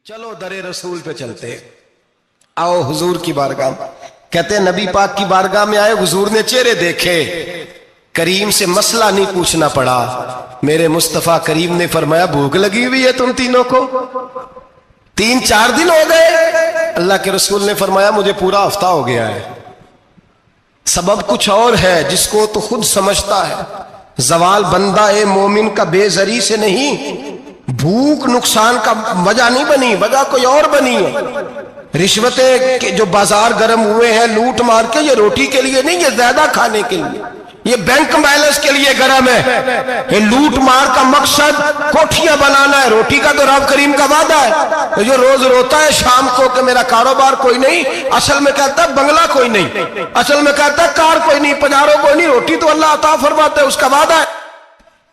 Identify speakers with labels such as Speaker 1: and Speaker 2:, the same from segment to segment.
Speaker 1: چلو در رسول پہ چلتے، آؤ حضور کی بارگاہ۔ کہتے ہیں نبی پاک کی بارگاہ میں آئے، حضور نے چہرے دیکھے، کریم سے مسئلہ نہیں پوچھنا پڑا۔ میرے مصطفیٰ کریم نے فرمایا بھوک لگی ہوئی ہے تم تینوں کو؟ 3-4 دن ہو گئے؟ اللہ کے رسول نے فرمایا مجھے پورا ہفتہ ہو گیا ہے۔ سبب کچھ اور ہے جس کو تو خود سمجھتا ہے۔ زوال بندہ مومن کا بے زری سے نہیں، بھوک نقصان کا وجہ نہیں بنی، وجہ کوئی اور بنی ہے۔ رشوتیں جو بازار گرم ہوئے ہیں لوٹ مار کے، یہ روٹی کے لیے نہیں، یہ زیادہ کھانے کے لیے، یہ بینک بیلنس کے لیے گرم ہے۔ یہ لوٹ مار کا مقصد کوٹھیاں بنانا ہے، روٹی کا تو رب کریم کا وعدہ ہے۔ جو روز روتا ہے شام کو کہ میرا کاروبار کوئی نہیں، اصل میں کہتا ہے بنگلہ کوئی نہیں، اصل میں کہتا ہے کار کوئی نہیں، پجارو کوئی نہیں، روٹی تو اللہ عطا فرماتا ہے، اس کا وعدہ ہے۔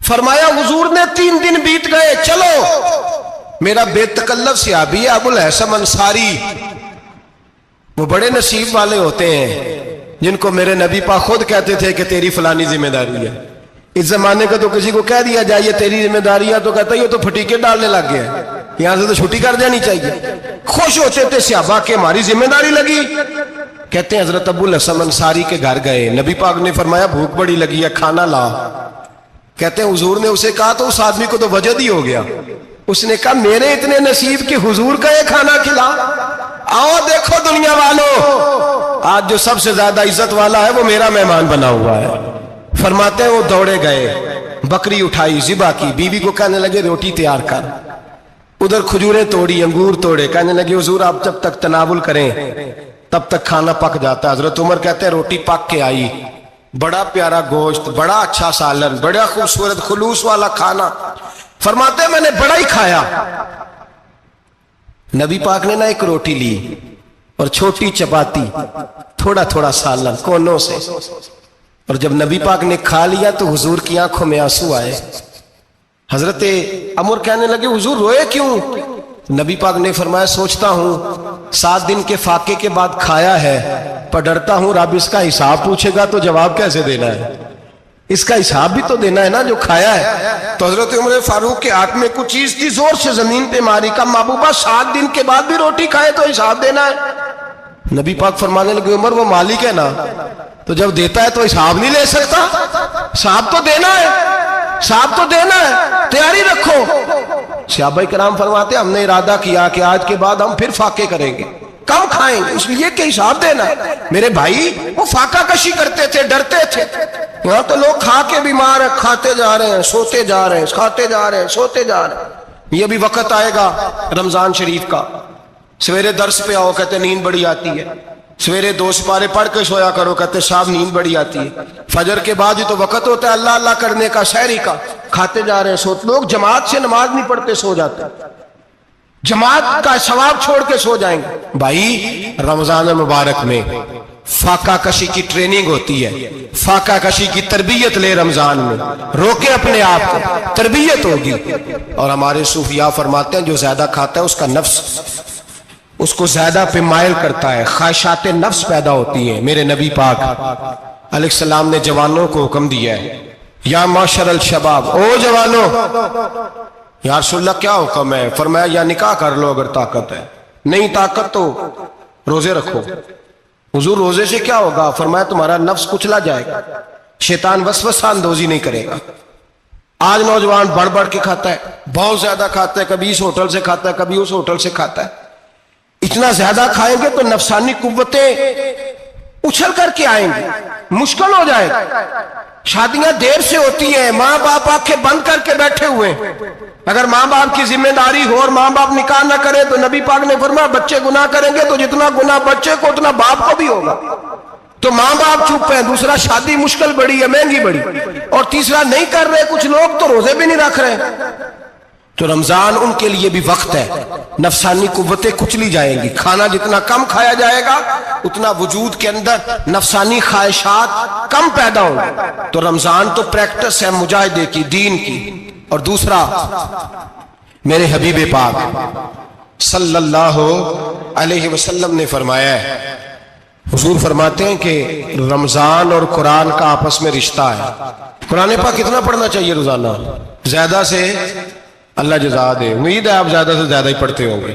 Speaker 1: فرمایا حضور نے 3 دن بیت گئے، چلو۔ میرا بے تکلف صحابی ہے ابو الحسن انصاری، وہ بڑے نصیب والے ہوتے ہیں جن کو میرے نبی پاک خود کہتے تھے کہ تیری فلانی ذمہ داری ہے۔ اس زمانے کا تو کسی کو کہہ دیا جائے یہ تیری ذمہ داری ہے تو کہتا ہے یہ تو پھٹیکے ڈالنے لگ گیا ہے، یہاں سے تو چھٹی کر جانی چاہیے۔ خوش ہوتے تھے صحابہ کہ ہماری ذمہ داری لگی۔ کہتے ہیں حضرت ابو الحسن انصاری کے گھر گئے، نبی پاک نے فرمایا بھوک بڑی لگی ہے، کھانا لا۔ کہتے ہیں حضور نے اسے کہا تو اس آدمی کو تو وجد ہی ہو گیا، اس نے کہا میرے اتنے نصیب کہ حضور کا یہ کھانا کھلا۔ آؤ دیکھو دنیا والوں، آج جو سب سے زیادہ عزت والا ہے وہ میرا مہمان بنا ہوا ہے۔ فرماتے ہیں وہ دوڑے گئے، بکری اٹھائی، ذبح کی، بیوی کو کہنے لگے روٹی تیار کر، ادھر کھجوریں توڑی، انگور توڑے، کہنے لگے حضور آپ جب تک تناول کریں تب تک کھانا پک جاتا ہے۔ حضرت عمر کہتے ہیں روٹی پک کے آئی، بڑا پیارا گوشت، بڑا اچھا سالن، بڑا خوبصورت خلوص والا کھانا۔ فرماتے ہیں میں نے بڑا ہی کھایا۔ نبی پاک نے نہ ایک روٹی لی اور چھوٹی چپاتی، تھوڑا تھوڑا سالن کونوں سے، اور جب نبی پاک نے کھا لیا تو حضور کی آنکھوں میں آنسو آئے۔ حضرت عمر کہنے لگے حضور روئے کیوں؟ نبی پاک نے فرمایا سوچتا ہوں 7 دن کے فاقے کے بعد کھایا ہے، پر ڈرتا ہوں رب اس کا حساب پوچھے گا تو جواب کیسے دینا ہے، اس کا حساب بھی تو دینا ہے نا جو کھایا ہے۔ تو حضرت عمر فاروق کے ہاتھ میں کچھ چیز تھی، زور سے زمین پہ ماری، کا محبوبہ 7 دن کے بعد بھی روٹی کھائے تو حساب دینا ہے۔ نبی پاک فرمانے لگے عمر وہ مالک ہے نا، تو جب دیتا ہے تو حساب نہیں لے سکتا، حساب تو دینا ہے، حساب تو دینا ہے، تیاری رکھو۔ صحابہ کرام فرماتے ہم نے ارادہ کیا کہ آج کے بعد ہم پھر فاقے کریں گے، کم کھائیں گے، اس لیے کہ حساب دینا ہے۔ میرے بھائی وہ فاقہ کشی کرتے تھے، ڈرتے تھے۔ یہاں تو لوگ کھا کے بیمار ہیں، کھاتے جا رہے ہیں، سوتے جا رہے ہیں، کھاتے جا رہے ہیں، سوتے جا رہے ہیں۔ یہ بھی وقت آئے گا رمضان شریف کا، سویرے درس پہ آؤ کہتے نیند بڑی آتی ہے، سویرے 2 سپارے پڑھ کے سویا کرو کہتے صاحب نیند بڑی آتی ہے، فجر کے بعد ہی تو وقت ہوتا ہے اللہ اللہ کرنے کا، سحری کا، کھاتے جا رہے ہیں، سوتے۔ لوگ جماعت سے نماز نہیں پڑھتے، سو جاتے، جماعت کا ثواب چھوڑ کے سو جائیں گے۔ بھائی رمضان مبارک میں فاقہ کشی کی ٹریننگ ہوتی ہے، فاقہ کشی کی تربیت لے، رمضان میں روکے اپنے آپ کو، تربیت ہوگی۔ اور ہمارے صوفیاء فرماتے ہیں جو زیادہ کھاتا ہے اس کا نفس اس کو زیادہ پہ مائل کرتا ہے، خواہشات نفس پیدا ہوتی ہیں۔ میرے نبی پاک علیہ السلام نے جوانوں کو حکم دیا ہے یا معاشر الشباب، او جوانوں، یا رسول اللہ کیا حکم ہے؟ فرمایا یا نکاح کر لو اگر طاقت ہے، نہیں طاقت تو روزے رکھو۔ حضور روزے سے کیا ہوگا؟ فرمایا تمہارا نفس کچلا جائے گا، شیطان وسوسہ اندوزی نہیں کرے گا۔ آج نوجوان بڑھ بڑھ کے کھاتا ہے، بہت زیادہ کھاتا ہے، کبھی اس ہوٹل سے کھاتا ہے، کبھی اس ہوٹل سے کھاتا ہے۔ اتنا زیادہ کھائیں گے تو نفسانی قوتیں اچھل کر کے آئیں گے، مشکل ہو جائے گا۔ شادیاں دیر سے ہوتی ہیں، ماں باپ آنکھیں بند کر کے بیٹھے ہوئے ہیں۔ اگر ماں باپ کی ذمہ داری ہو اور ماں باپ نکاح نہ کرے تو نبی پاک نے فرمایا بچے گناہ کریں گے تو جتنا گناہ بچے کو اتنا باپ کو بھی ہوگا۔ تو ماں باپ چپ ہیں، دوسرا شادی مشکل بڑی ہے، مہنگی بڑی، اور تیسرا نہیں کر رہے، کچھ لوگ تو روزے بھی نہیں رکھ رہے۔ تو رمضان ان کے لیے بھی وقت ہے، نفسانی قوتیں کچلی جائیں گی، کھانا جتنا کم کھایا جائے گا اتنا وجود کے اندر نفسانی خواہشات کم پیدا ہوں گے۔ تو رمضان تو پریکٹس ہے مجاہدے کی، دین کی۔ اور دوسرا میرے حبیب پاک صلی اللہ علیہ وسلم نے فرمایا ہے، حضور فرماتے ہیں کہ رمضان اور قرآن کا آپس میں رشتہ ہے۔ قرآن پاک کتنا پڑھنا چاہیے روزانہ؟ زیادہ سے اللہ جزا دے، امید ہے آپ زیادہ سے زیادہ ہی پڑھتے ہوں گے۔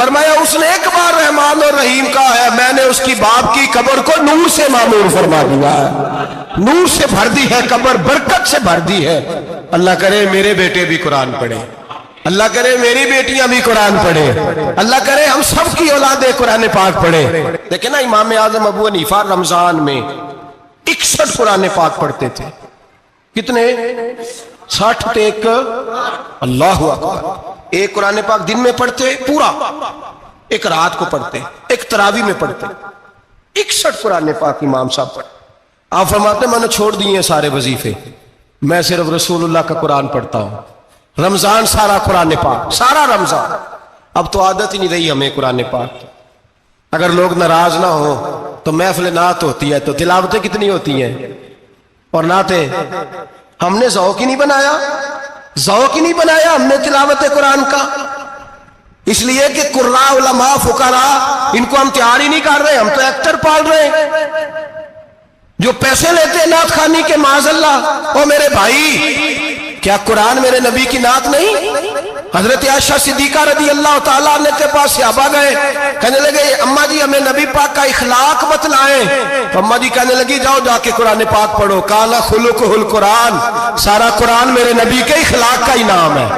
Speaker 1: فرمایا اس نے ایک بار رحمان اور رحیم کہا ہے، میں نے اس کی باپ کی قبر کو نور سے معمور فرما دیا ہے، نور سے بھر دی ہے قبر، برکت سے بھر دی ہے۔ اللہ کرے میرے بیٹے بھی قرآن پڑھیں، اللہ کرے میری بیٹیاں بھی قرآن پڑھیں، اللہ کرے ہم سب کی اولادیں قرآن پاک پڑھیں۔ دیکھیں نا امام اعظم ابو حنیفہ رمضان میں 61 قرآن پاک پڑھتے تھے۔ کتنے؟ 60 ایک، اللہ اکبر۔ ایک قرآن پاک دن میں پڑھتے پورا، ایک رات کو پڑھتے، ایک تراویح میں پڑھتے۔ 61 قرآن پاک امام صاحب پڑھتے۔ آپ فرماتے میں نے چھوڑ دیے ہیں سارے وظیفے، میں صرف رسول اللہ کا قرآن پڑھتا ہوں۔ رمضان سارا قرآن پاک، سارا رمضان۔ اب تو عادت ہی نہیں رہی ہمیں قرآن پاک۔ اگر لوگ ناراض نہ ہو تو محفل نعت ہوتی ہے تو تلاوتیں کتنی ہوتی ہیں، اور نعتیں ہم نے ذوق ہی نہیں بنایا، ذوق ہی نہیں بنایا ہم نے تلاوت قرآن کا، اس لیے کہ قراء علماء فقراء ان کو ہم تیار ہی نہیں کر رہے، ہم تو ایکٹر پال رہے ہیں جو پیسے لیتے ہیں نعت خوانی کے، معاذ اللہ۔ او میرے بھائی، کیا قرآن میرے نبی کی نعت نہیں؟ حضرت عائشہ صدیقہ رضی اللہ تعالیٰ عنہ کے پاس صحابہ گئے، کہنے لگے اماں جی ہمیں نبی پاک کا اخلاق بتلائیں، تو اماں جی کہنے لگی جاؤ جا کے قرآن پاک پڑھو، قال خلقہ القرآن، سارا قرآن میرے نبی کے اخلاق کا انعام ہے۔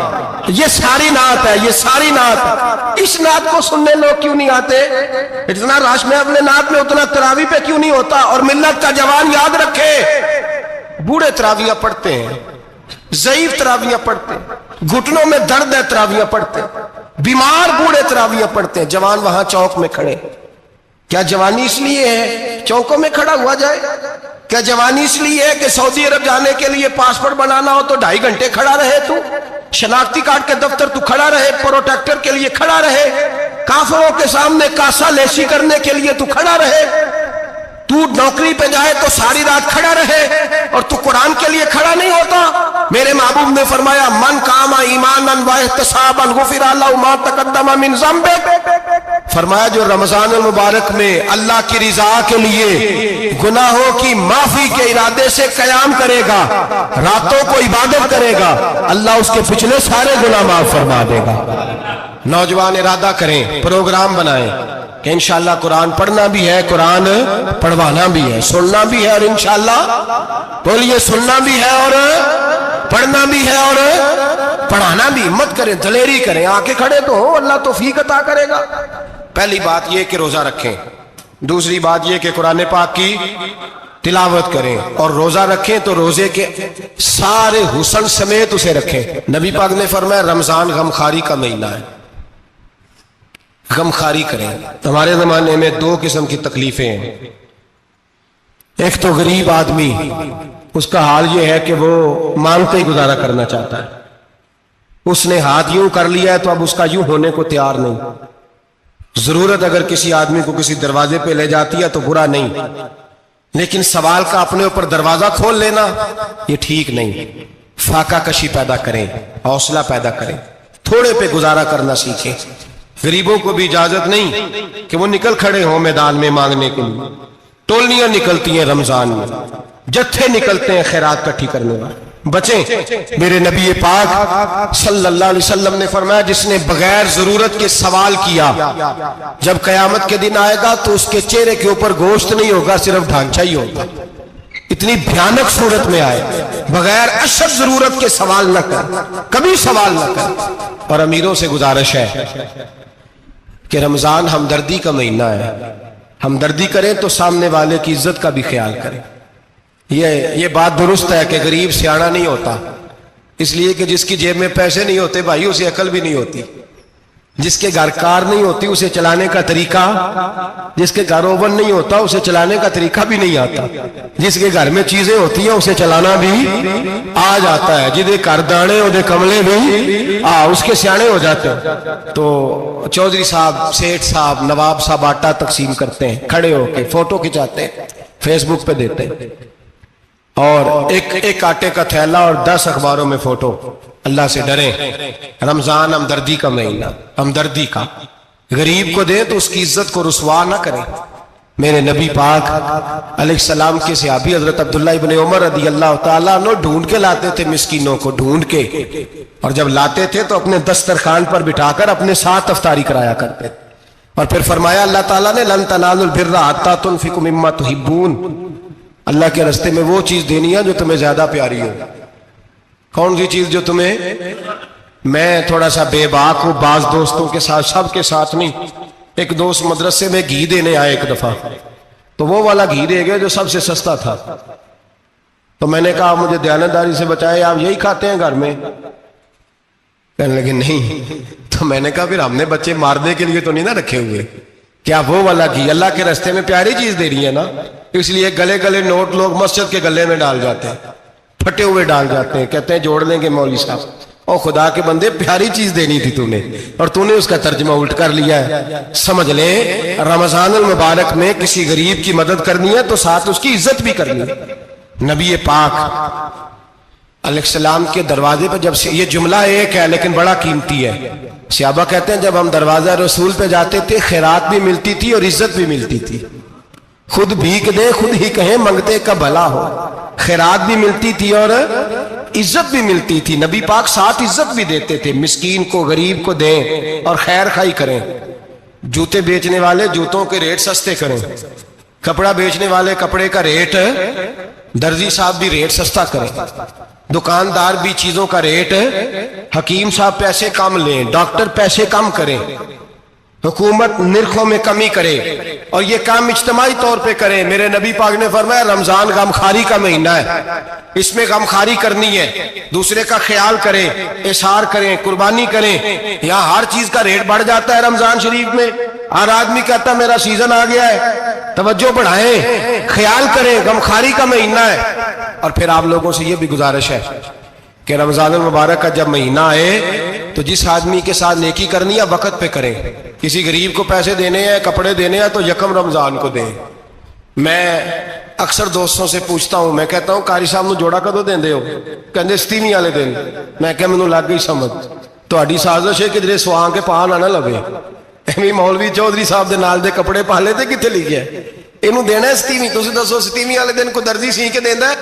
Speaker 1: یہ ساری نعت ہے، یہ ساری نعت ہے۔ اس نعت کو سننے لوگ کیوں نہیں آتے؟ اتنا رش میں اپنے نعت میں اتنا تراویح پہ کیوں نہیں ہوتا؟ اور ملت کا جوان یاد رکھے، بوڑھے تراویح پڑھتے ہیں، ضعیف تراویح پڑھتے ہیں، گھٹنوں میں درد ہے تراویح پڑھتے ہیں، بیمار بوڑھے تراویح پڑھتے ہیں، جوان وہاں چوک میں کھڑے۔ کیا جوانی اس لیے ہے چوکوں میں کھڑا ہوا جائے؟ کیا جوانی اس لیے ہے کہ سعودی عرب جانے کے لیے پاسپورٹ بنانا ہو تو 2.5 گھنٹے کھڑا رہے تو؟ شناختی کارڈ کے دفتر تو کھڑا رہے، پروٹیکٹر کے لیے کھڑا رہے، کافروں کے سامنے کاسا لیسی کرنے کے لیے تو کھڑا رہے، تو نوکری پہ جائے تو ساری رات کھڑا رہے، اور تو قرآن کے لیے کھڑا نہیں ہوتا؟ میرے محبوب نے فرمایا من قام ایمانا واحتسابا غفر له ما تقدم من ذنبه، فرمایا جو رمضان المبارک میں اللہ کی رضا کے لیے گناہوں کی معافی کے ارادے سے قیام کرے گا، راتوں کو عبادت کرے گا، اللہ اس کے پچھلے سارے گناہ معاف فرما دے گا۔ نوجوان ارادہ کریں، پروگرام بنائیں کہ انشاءاللہ قرآن پڑھنا بھی ہے، قرآن پڑھوانا بھی ہے، سننا بھی ہے، اور انشاءاللہ بولیے سننا بھی ہے اور پڑھنا بھی ہے اور پڑھانا بھی۔ ہمت کریں، دلیری کریں، آکے کھڑے تو ہو، اللہ توفیق عطا کرے گا۔ پہلی بات یہ کہ روزہ رکھیں، دوسری بات یہ کہ قرآن پاک کی تلاوت کریں، اور روزہ رکھیں تو روزے کے سارے حسن سمیت اسے رکھیں۔ نبی پاک نے فرمایا رمضان غمخاری کا مہینہ ہے، غمخاری کریں۔ ہمارے زمانے میں 2 قسم کی تکلیفیں ہیں، ایک تو غریب آدمی، اس کا حال یہ ہے کہ وہ مانگتے ہی گزارا کرنا چاہتا ہے، اس نے ہاتھ یوں کر لیا ہے تو اب اس کا یوں ہونے کو تیار نہیں۔ ضرورت اگر کسی آدمی کو کسی دروازے پہ لے جاتی ہے تو برا نہیں، لیکن سوال کا اپنے اوپر دروازہ کھول لینا یہ ٹھیک نہیں۔ فاقہ کشی پیدا کریں، حوصلہ پیدا کریں، تھوڑے پہ گزارا کرنا سیکھیں۔ غریبوں کو بھی اجازت نہیں کہ وہ نکل کھڑے ہوں میدان میں مانگنے کے لیے، ٹولیاں نکلتی ہیں رمضان میں، جتھے نکلتے ہیں خیرات کٹھی کرنے والے، بچیں۔ میرے نبی پاک صلی اللہ علیہ وسلم نے فرمایا جس نے بغیر ضرورت کے سوال کیا، جب قیامت کے دن آئے گا تو اس کے چہرے کے اوپر گوشت نہیں ہوگا، صرف ڈھانچہ ہی ہوگا۔ اتنی بھیانک صورت میں آئے، بغیر اشد ضرورت کے سوال نہ کر، کبھی سوال نہ کر۔ اور امیروں سے گزارش ہے کہ رمضان ہمدردی کا مہینہ ہے، ہمدردی کریں تو سامنے والے کی عزت کا بھی خیال کریں۔ یہ بات درست ہے کہ غریب سیاڑا نہیں ہوتا، اس لیے کہ جس کی جیب میں پیسے نہیں ہوتے بھائی اسے عقل بھی نہیں ہوتی، جس کے گھر کار نہیں ہوتی اسے چلانے کا طریقہ، جس کے گھر اوون نہیں ہوتا اسے چلانے کا طریقہ بھی نہیں آتا، جس کے گھر میں چیزیں ہوتی ہیں اسے چلانا بھی آ جاتا ہے، جدے گھر دانے اودے کملے بھی اس کے سیانے ہو جاتے ہیں۔ تو چودھری صاحب، سیٹھ صاحب، نواب صاحب آٹا تقسیم کرتے ہیں، کھڑے ہو کے فوٹو کھچاتے ہیں، فیس بک پہ دیتے ہیں، اور ایک آٹے کا تھیلا اور 10 اخباروں میں فوٹو۔ اللہ سے ڈریں، رمضان ہمدردی کا مہینہ، ہمدردی کا۔ غریب کو دیں تو اس کی عزت کو رسوا نہ کریں۔ میرے نبی پاک علیہ السلام کے صحابی حضرت عبداللہ ابن عمر رضی اللہ تعالیٰ عنہ ڈھونڈ کے لاتے تھے مسکینوں کو، ڈھونڈ کے، اور جب لاتے تھے تو اپنے دسترخوان پر بٹھا کر اپنے ساتھ افطاری کرایا کرتے تھے. اور پھر فرمایا اللہ تعالیٰ نے لن تنالوا البر حتی تنفقوا مما تحبون، اللہ کے راستے میں وہ چیز دینی ہے جو تمہیں زیادہ پیاری ہو. کون سی چیز جو تمہیں؟ میں تھوڑا سا بے باک ہوں، بعض دوستوں کے ساتھ، سب کے ساتھ نہیں. ایک دوست مدرسے میں گھی دینے آئے ایک دفعہ، تو وہ والا گھی دے گئے جو سب سے سستا تھا. تو میں نے کہا مجھے دیانتداری سے بچائے، آپ یہی کھاتے ہیں گھر میں؟ کہنے لگے نہیں. تو میں نے کہا پھر ہم نے بچے مارنے کے لیے تو نہیں نا رکھے ہوئے، کیا وہ والا گھی اللہ کے راستے میں پیاری چیز دے رہی ہے نا. اس لیے گلے گلے نوٹ لوگ مسجد کے گلے میں ڈال جاتے ہیں، پھٹے ہوئے ڈال جاتے ہیں، کہتے ہیں جوڑ لیں گے مولوی صاحب. اور خدا کے بندے پیاری چیز دینی تھی تو نے، اور تو نے اس کا ترجمہ الٹ کر لیا ہے. سمجھ لیں رمضان المبارک میں کسی غریب کی مدد کرنی ہے تو ساتھ اس کی عزت بھی کرنی ہے. نبی پاک علیہ السلام کے دروازے پہ جب سے، یہ جملہ ایک ہے لیکن بڑا قیمتی ہے. صحابہ کہتے ہیں جب ہم دروازہ رسول پہ جاتے تھے خیرات بھی ملتی تھی اور عزت بھی ملتی تھی. خود بھیک دے خود ہی کہیں منگتے کا بھلا ہو، خیرات بھی ملتی تھی اور عزت بھی ملتی تھی. نبی پاک ساتھ عزت بھی دیتے تھے، مسکین کو غریب کو دیں اور خیر خائی کریں. جوتے بیچنے والے جوتوں کے ریٹ سستے کریں، کپڑا بیچنے والے کپڑے کا ریٹ، درزی صاحب بھی ریٹ سستا کریں، دکاندار بھی چیزوں کا ریٹ، حکیم صاحب پیسے کم لیں، ڈاکٹر پیسے کم کریں، حکومت نرخوں میں کمی کرے، اور یہ کام اجتماعی طور پہ کریں. میرے نبی پاک نے فرمایا رمضان غمخواری کا مہینہ ہے، اس میں غمخواری کرنی ہے، دوسرے کا خیال کریں، احسار کریں، قربانی کریں. یہاں ہر چیز کا ریٹ بڑھ جاتا ہے رمضان شریف میں. ہر آدمی کہتا ہے میرا سیزن آ گیا ہے، توجہ بڑھائیں، خیال کریں، غمخواری کا مہینہ ہے. اور پھر آپ لوگوں سے یہ بھی گزارش ہے کہ رمضان المبارک کا جب مہینہ آئے تو جس آدمی کے ساتھ نیکی کرنی ہے وقت پہ کریں. کسی غریب کو پیسے دینے ہیں، کپڑے دینے ہیں تو یکم رمضان کو دیں. میں اکثر دوستوں سے پوچھتا ہوں، میں کہتا ہوں قاری صاحب نو جوڑا کدو دیندے ہو؟ کہندے ستیویں والے دن. میں کہ مینوں لگ گئی سمجھ، تہاڈی سازش ہے کدھرے سواں کے پا نہ لگے. ایویں مولوی چودھری صاحب دے نال دے کپڑے پا لے تے کتے لکھیا ہے اینوں دینا ہے ستیویں. تسی دسو ستیویں والے دن کو درزی سی کے دیندا ہے،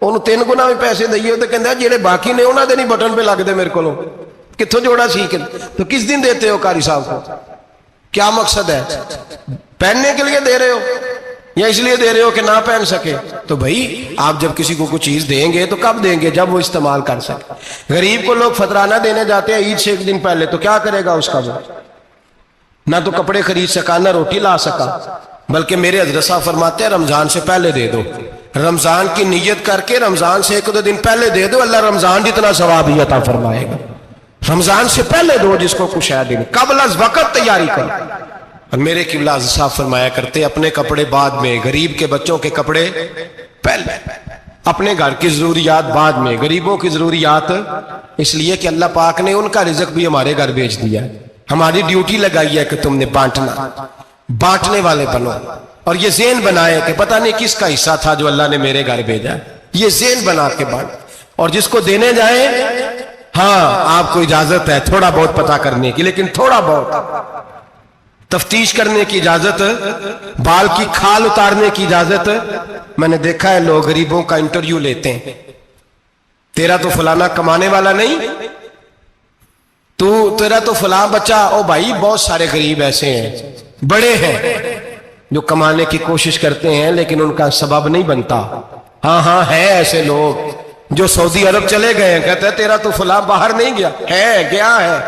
Speaker 1: انہوں 3 گنا بھی پیسے دئیے تو کہندا جڑے باقی نے انہاں دے نہیں بٹن پہ لگ دے میرے کولوں. کتھوں جوڑا سی کے؟ تو کس دن دیتے ہو قاری صاحب کو؟ کیا مقصد ہے؟ پہننے کے لیے دے رہے ہو یا اس لیے دے رہے ہو کہ نہ پہن سکے؟ تو بھائی آپ جب کسی کو کوئی چیز دیں گے تو کب دیں گے؟ جب وہ استعمال کر سکے. غریب کو لوگ فطرانہ دینے جاتے ہیں عید سے 1 دن پہلے، تو کیا کرے گا اس کا؟ وہ نہ تو کپڑے خرید سکا نہ روٹی لا سکا. بلکہ میرے حضرت صاحب فرماتے ہیں رمضان سے پہلے دے دو، رمضان کی نیت کر کے رمضان سے 1-2 دن پہلے دے دو، اللہ رمضان جتنا ثواب ہی عطا فرمائے گا. رمضان سے پہلے دو جس کو کچھ ہے دن، قبل از وقت تیاری کرو. اور میرے قبلہ صاحب فرمایا کرتے اپنے کپڑے بعد میں، غریب کے بچوں کے کپڑے پہلے، اپنے گھر کی ضروریات بعد میں، غریبوں کی ضروریات. اس لیے کہ اللہ پاک نے ان کا رزق بھی ہمارے گھر بھیج دیا ہے. ہماری ڈیوٹی لگائی ہے کہ تم نے بانٹنا، بانٹنے والے بنو. اور یہ ذہن بنائے کہ پتہ نہیں کس کا حصہ تھا جو اللہ نے میرے گھر بھیجا. یہ ذہن بنا کے بانٹ. اور جس کو دینے جائیں، ہاں آپ کو اجازت ہے تھوڑا بہت پتہ کرنے کی، لیکن تھوڑا بہت تفتیش کرنے کی اجازت، بال کی کھال اتارنے کی اجازت. میں نے دیکھا ہے لوگ غریبوں کا انٹرویو لیتے ہیں، تیرا تو فلانا کمانے والا نہیں، تیرا تو فلاں بچہ. او بھائی بہت سارے غریب ایسے ہیں، بڑے ہیں جو کمانے کی کوشش کرتے ہیں لیکن ان کا سبب نہیں بنتا. ہاں ہے ایسے لوگ جو سعودی عرب چلے گئے ہیں، کہتے ہیں تیرا تو فلاں باہر نہیں گیا ہے، گیا ہے،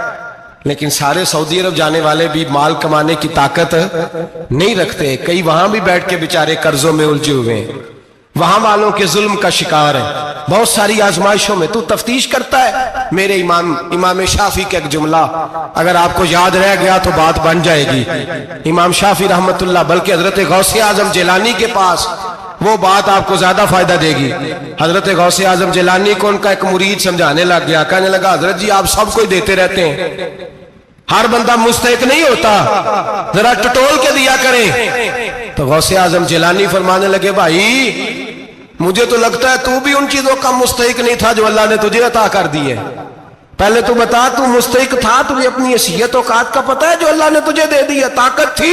Speaker 1: لیکن سارے سعودی عرب جانے والے بھی مال کمانے کی طاقت نہیں رکھتے. کئی وہاں بھی بیٹھ کے بیچارے قرضوں میں الجھے ہوئے ہیں، وہاں والوں کے ظلم کا شکار ہے، بہت ساری آزمائشوں میں. تو تفتیش کرتا ہے. میرے امام شافعی کا ایک جملہ اگر آپ کو یاد رہ گیا تو بات بن جائے گی. امام شافعی رحمت اللہ، بلکہ حضرت غوث اعظم جیلانی کے پاس وہ بات آپ کو زیادہ فائدہ دے گی. حضرت غوث اعظم جیلانی کو ان کا ایک مرید سمجھانے لگ گیا، کہنے لگا حضرت جی آپ سب کو ہی دیتے رہتے ہیں، ہر بندہ مستحق نہیں ہوتا، ذرا ٹٹول کے دیا کریں. تو غوث اعظم جیلانی فرمانے لگے بھائی مجھے تو لگتا ہے تو بھی ان چیزوں کا مستحق نہیں تھا جو اللہ نے تجھے عطا کر دی ہے. پہلے تو بتا تو مستحق تھا، تجھے اپنی حیثیت اوقات کا پتہ ہے جو اللہ نے تجھے دے دی ہے؟ طاقت تھی